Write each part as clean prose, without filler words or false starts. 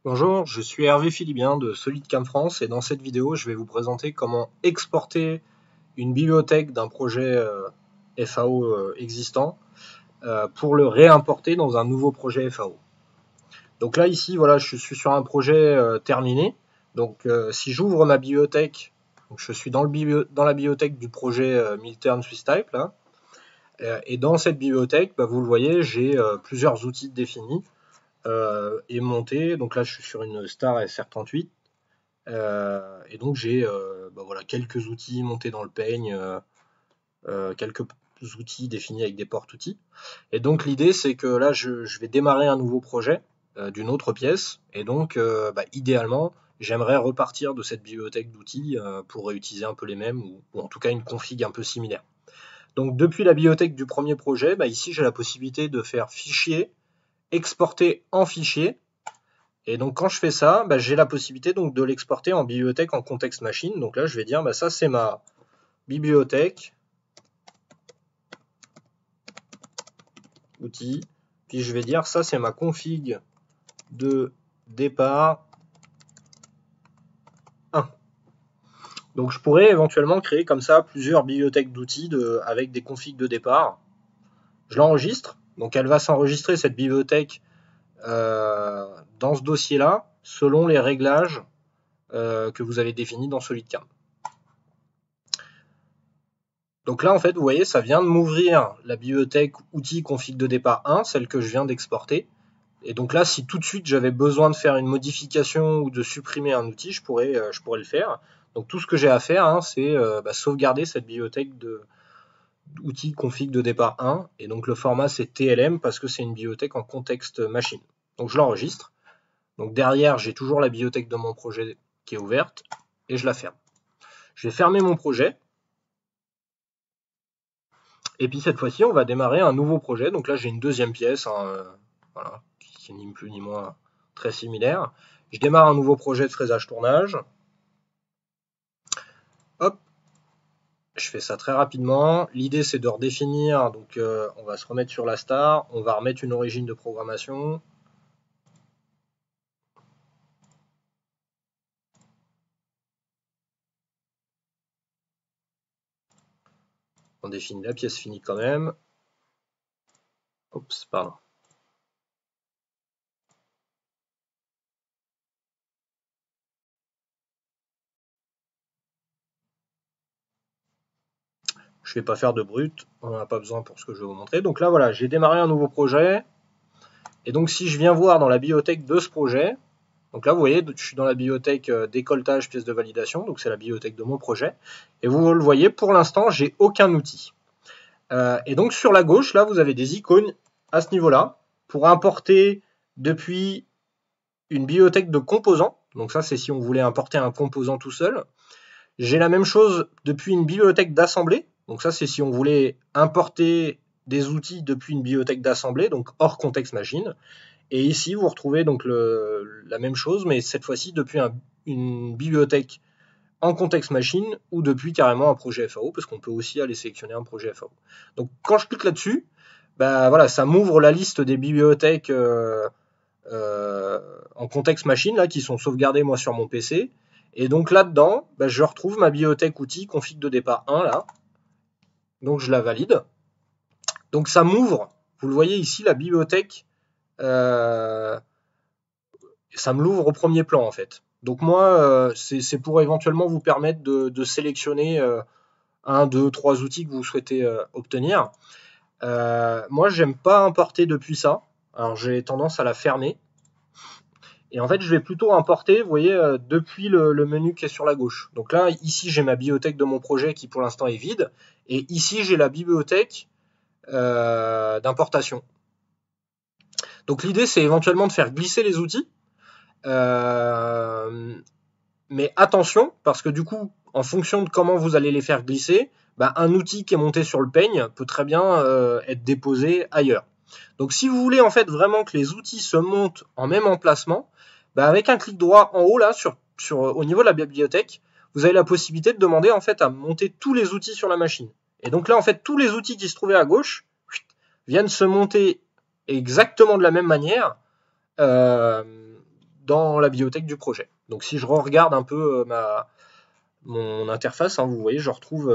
Bonjour, je suis Hervé Philibien de SolidCam France et dans cette vidéo, je vais vous présenter comment exporter une bibliothèque d'un projet FAO existant pour le réimporter dans un nouveau projet FAO. Donc là, ici, voilà, je suis sur un projet terminé. Donc si j'ouvre ma bibliothèque, donc je suis dans la bibliothèque du projet Miltern SwissType là, et dans cette bibliothèque, vous le voyez, j'ai plusieurs outils définis et montés. Donc là, je suis sur une Star SR38. Et donc j'ai voilà, quelques outils montés dans le peigne, quelques outils définis avec des portes outils. Et donc l'idée c'est que là je vais démarrer un nouveau projet d'une autre pièce. Et donc idéalement j'aimerais repartir de cette bibliothèque d'outils pour réutiliser un peu les mêmes ou en tout cas une config un peu similaire. Donc depuis la bibliothèque du premier projet, ici j'ai la possibilité de faire fichier, exporter en fichier. Et donc quand je fais ça, j'ai la possibilité donc de l'exporter en bibliothèque en contexte machine. Donc là je vais dire ça c'est ma bibliothèque outils. Puis je vais dire ça c'est ma config de départ 1. Donc je pourrais éventuellement créer comme ça plusieurs bibliothèques d'outils avec des configs de départ. Je l'enregistre, donc elle va s'enregistrer cette bibliothèque dans ce dossier là selon les réglages que vous avez définis dans SolidCam. Donc là, en fait, vous voyez, ça vient de m'ouvrir la bibliothèque outils config de départ 1, celle que je viens d'exporter. Et donc là, si tout de suite j'avais besoin de faire une modification ou de supprimer un outil, je pourrais le faire. Donc tout ce que j'ai à faire, c'est sauvegarder cette bibliothèque d'outils config de départ 1. Et donc le format c'est TLM parce que c'est une bibliothèque en contexte machine. Donc je l'enregistre. Donc derrière, j'ai toujours la bibliothèque de mon projet qui est ouverte et je la ferme. Je vais fermer mon projet. Et puis cette fois-ci, on va démarrer un nouveau projet. Donc là, j'ai une deuxième pièce, voilà, qui est ni plus ni moins très similaire. Je démarre un nouveau projet de fraisage tournage. Hop, je fais ça très rapidement. L'idée, c'est de redéfinir. Donc, on va se remettre sur la star. On va remettre une origine de programmation. On définit la pièce finie quand même. Oups, pardon. Je ne vais pas faire de brut, on n'en a pas besoin pour ce que je vais vous montrer. Donc là, voilà, j'ai démarré un nouveau projet. Et donc, si je viens voir dans la bibliothèque de ce projet, donc là, vous voyez, je suis dans la bibliothèque décolletage pièce de validation, donc c'est la bibliothèque de mon projet. Et vous le voyez, pour l'instant, j'ai aucun outil. Et donc sur la gauche, là, vous avez des icônes à ce niveau-là pour importer depuis une bibliothèque de composants. Donc ça, c'est si on voulait importer un composant tout seul. J'ai la même chose depuis une bibliothèque d'assemblée. Donc ça, c'est si on voulait importer des outils depuis une bibliothèque d'assemblée, donc hors contexte machine. Et ici, vous retrouvez donc la même chose, mais cette fois-ci depuis une bibliothèque en contexte machine ou depuis carrément un projet FAO, parce qu'on peut aussi aller sélectionner un projet FAO. Donc quand je clique là-dessus, voilà, ça m'ouvre la liste des bibliothèques en contexte machine là, qui sont sauvegardées moi sur mon PC. Et donc là-dedans, je retrouve ma bibliothèque outils config de départ 1 là. Donc je la valide. Donc ça m'ouvre, vous le voyez ici, la bibliothèque ça me l'ouvre au premier plan en fait. Donc moi, c'est pour éventuellement vous permettre de sélectionner un, deux, trois outils que vous souhaitez obtenir. Moi, j'aime pas importer depuis ça. Alors j'ai tendance à la fermer. Et en fait, je vais plutôt importer, vous voyez, depuis le menu qui est sur la gauche. Donc là, ici, j'ai ma bibliothèque de mon projet qui pour l'instant est vide. Et ici, j'ai la bibliothèque d'importation. Donc l'idée, c'est éventuellement de faire glisser les outils. Mais attention, parce que du coup, en fonction de comment vous allez les faire glisser, un outil qui est monté sur le peigne peut très bien être déposé ailleurs. Donc si vous voulez en fait vraiment que les outils se montent en même emplacement, avec un clic droit en haut là, au niveau de la bibliothèque, vous avez la possibilité de demander en fait à monter tous les outils sur la machine. Et donc là en fait tous les outils qui se trouvaient à gauche viennent se monter exactement de la même manière dans la bibliothèque du projet. Donc si je regarde un peu mon interface, hein, vous voyez, je retrouve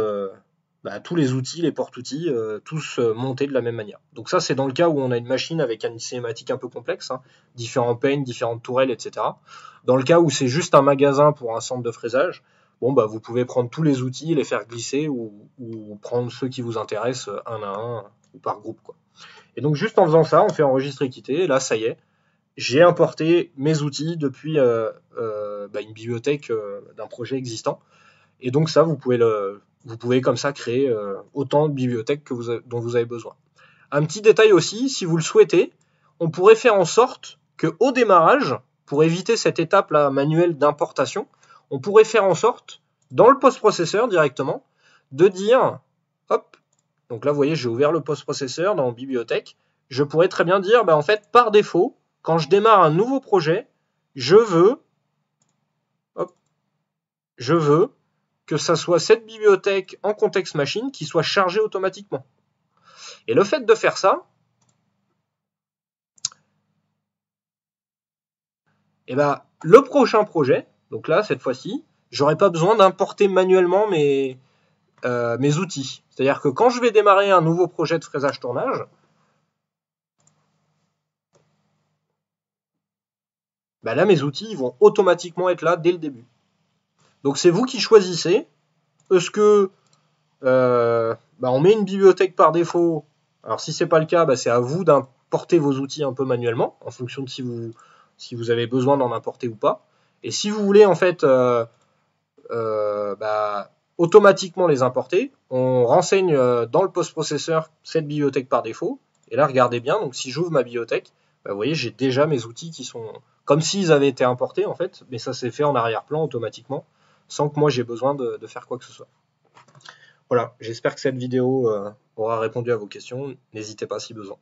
tous les outils, les porte-outils, tous montés de la même manière. Donc ça, c'est dans le cas où on a une machine avec une cinématique un peu complexe, hein, différents panes, différentes tourelles, etc. Dans le cas où c'est juste un magasin pour un centre de fraisage, bon, vous pouvez prendre tous les outils, les faire glisser ou prendre ceux qui vous intéressent un à un ou par groupe, quoi. Et donc juste en faisant ça, on fait enregistrer quitter, et là, ça y est, j'ai importé mes outils depuis une bibliothèque d'un projet existant. Et donc ça, vous pouvez comme ça créer autant de bibliothèques dont vous avez besoin. Un petit détail aussi, si vous le souhaitez, on pourrait faire en sorte qu'au démarrage, pour éviter cette étape-là manuelle d'importation, on pourrait faire en sorte, dans le post-processeur directement, de dire, hop, donc là vous voyez, j'ai ouvert le post-processeur dans bibliothèque, je pourrais très bien dire, en fait, par défaut, quand je démarre un nouveau projet, je veux que ça soit cette bibliothèque en contexte machine qui soit chargée automatiquement. Et le fait de faire ça, le prochain projet, donc là, cette fois-ci, j'aurai pas besoin d'importer manuellement mes outils. C'est-à-dire que quand je vais démarrer un nouveau projet de fraisage-tournage, là, mes outils vont automatiquement être là dès le début. Donc c'est vous qui choisissez. Est-ce que on met une bibliothèque par défaut? Alors si c'est pas le cas, c'est à vous d'importer vos outils un peu manuellement, en fonction de si vous avez besoin d'en importer ou pas. Et si vous voulez en fait automatiquement les importer, on renseigne dans le post-processeur cette bibliothèque par défaut. Et là, regardez bien, donc si j'ouvre ma bibliothèque, vous voyez, j'ai déjà mes outils qui sont comme s'ils avaient été importés en fait, mais ça s'est fait en arrière-plan automatiquement, sans que moi j'ai besoin de faire quoi que ce soit. Voilà, j'espère que cette vidéo aura répondu à vos questions. N'hésitez pas si besoin.